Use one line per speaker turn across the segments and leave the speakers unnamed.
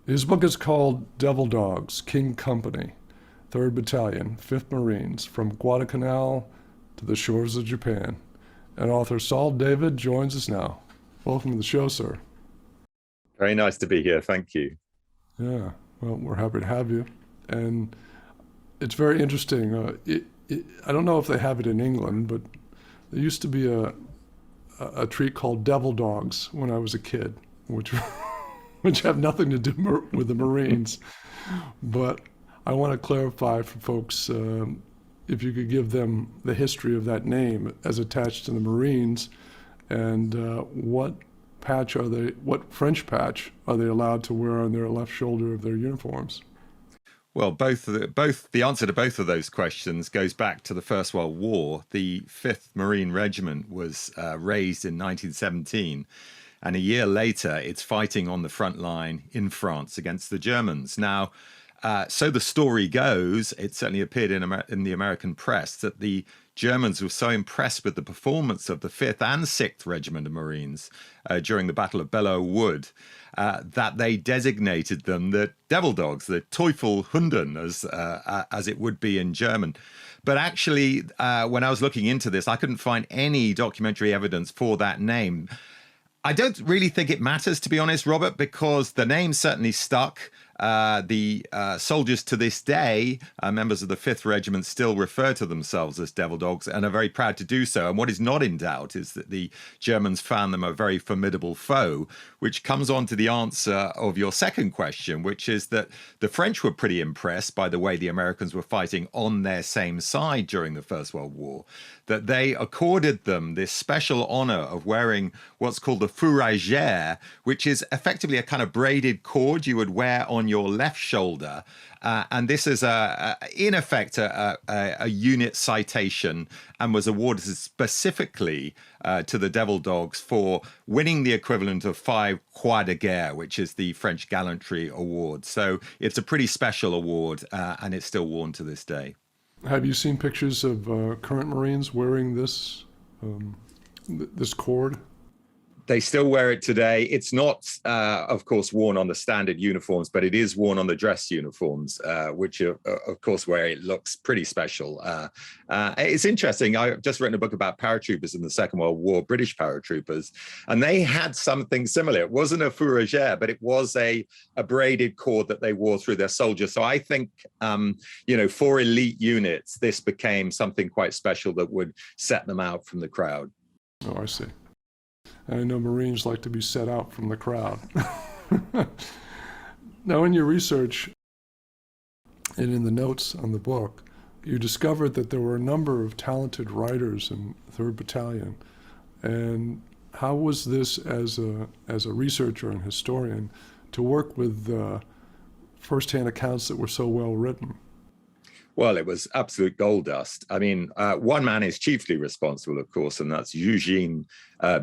His book is called Devil Dogs, King Company, 3rd Battalion, 5th Marines, from Guadalcanal to the shores of Japan. And author Saul David joins us now. Welcome to the show, sir.
Very nice to be here. Thank you.
Yeah, well, we're happy to have you. And it's very interesting. I don't know if they have it in England, but there used to be a treat called Devil Dogs when I was a kid, which which have nothing to do with the Marines. But I want to clarify for folks, if you could give them the history of that name as attached to the Marines, and what French patch are they allowed to wear on their left shoulder of their uniforms?
Well, the answer to both of those questions goes back to the First World War. The 5th Marine Regiment was raised in 1917, and a year later, it's fighting on the front line in France against the Germans. Now, so the story goes, it certainly appeared in the American press, that the Germans were so impressed with the performance of the 5th and 6th Regiment of Marines during the Battle of Belleau Wood that they designated them the Devil Dogs, the Teufelhunden, as it would be in German. But actually, when I was looking into this, I couldn't find any documentary evidence for that name. I don't really think it matters, to be honest, Robert, because the name certainly stuck. The soldiers to this day, members of the 5th Regiment, still refer to themselves as Devil Dogs and are very proud to do so. And what is not in doubt is that the Germans found them a very formidable foe, which comes on to the answer of your second question, which is that the French were pretty impressed by the way the Americans were fighting on their same side during the First World War, that they accorded them this special honor of wearing what's called the fourragère, which is effectively a kind of braided cord you would wear on your left shoulder. And this is, in effect, a unit citation, and was awarded specifically to the Devil Dogs for winning the equivalent of 5 Croix de Guerre, which is the French Gallantry Award. So it's a pretty special award, and it's still worn to this day.
Have you seen pictures of current Marines wearing this cord?
They still wear it today. It's not, of course, worn on the standard uniforms, but it is worn on the dress uniforms, which are, of course, where it looks pretty special. It's interesting. I've just written a book about paratroopers in the Second World War, British paratroopers, and they had something similar. It wasn't a fourragère, but it was a braided cord that they wore through their soldiers. So I think, for elite units, this became something quite special that would set them out from the crowd.
Oh, I see. I know Marines like to be set out from the crowd. Now, in your research and in the notes on the book, you discovered that there were a number of talented writers in 3rd Battalion. And how was this, as a researcher and historian, to work with firsthand accounts that were so well written?
Well, it was absolute gold dust. I mean, one man is chiefly responsible, of course, and that's Eugene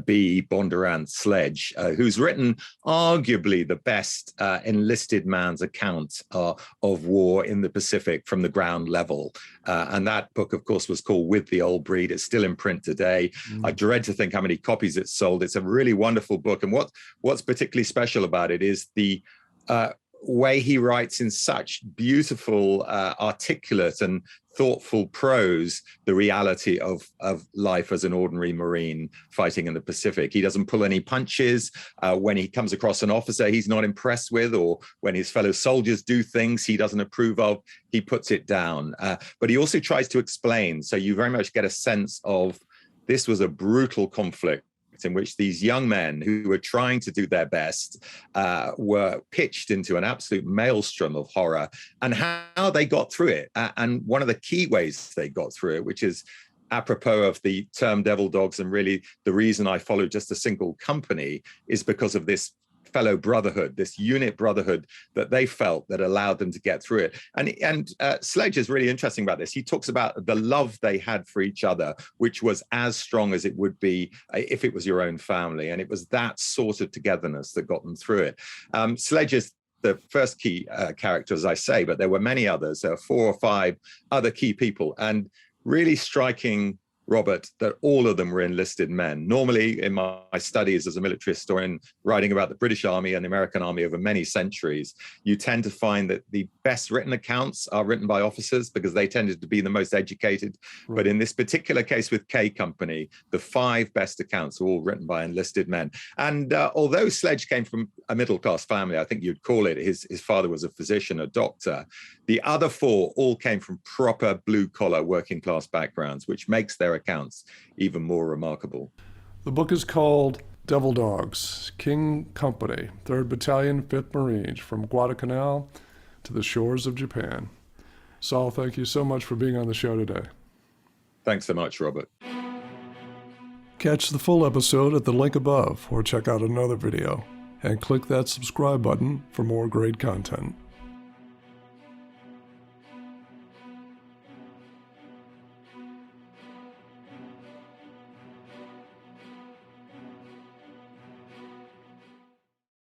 B. Bondurant Sledge, who's written arguably the best enlisted man's account of war in the Pacific from the ground level. And that book, of course, was called With the Old Breed. It's still in print today. I dread to think how many copies it's sold. It's a really wonderful book. And what's particularly special about it is the way he writes in such beautiful, articulate and thoughtful prose the reality of life as an ordinary Marine fighting in the Pacific. He doesn't pull any punches. When he comes across an officer he's not impressed with, or when his fellow soldiers do things he doesn't approve of, he puts it down. But he also tries to explain, so you very much get a sense of this was a brutal conflict in which these young men who were trying to do their best were pitched into an absolute maelstrom of horror, and how they got through it. And one of the key ways they got through it, which is apropos of the term Devil Dogs, and really the reason I followed just a single company, is because of this fellow brotherhood, this unit brotherhood that they felt that allowed them to get through it. And Sledge is really interesting about this. He talks about the love they had for each other, which was as strong as it would be if it was your own family. And it was that sort of togetherness that got them through it. Sledge is the first key character, as I say, but there were many others, 4 or 5 other key people. And really striking Robert, that all of them were enlisted men. Normally, in my studies as a military historian, writing about the British Army and the American Army over many centuries, you tend to find that the best written accounts are written by officers because they tended to be the most educated.
Right.
But in this particular case with K Company, the 5 best accounts are all written by enlisted men. And although Sledge came from a middle-class family, I think you'd call it, his father was a physician, a doctor, the other 4 all came from proper blue-collar working-class backgrounds, which makes their accounts even more remarkable.
The book is called Devil Dogs, King Company, 3rd Battalion, 5th Marines, from Guadalcanal to the shores of Japan. Saul, thank you so much for being on the show today.
Thanks so much, Robert.
Catch the full episode at the link above or check out another video and click that subscribe button for more great content.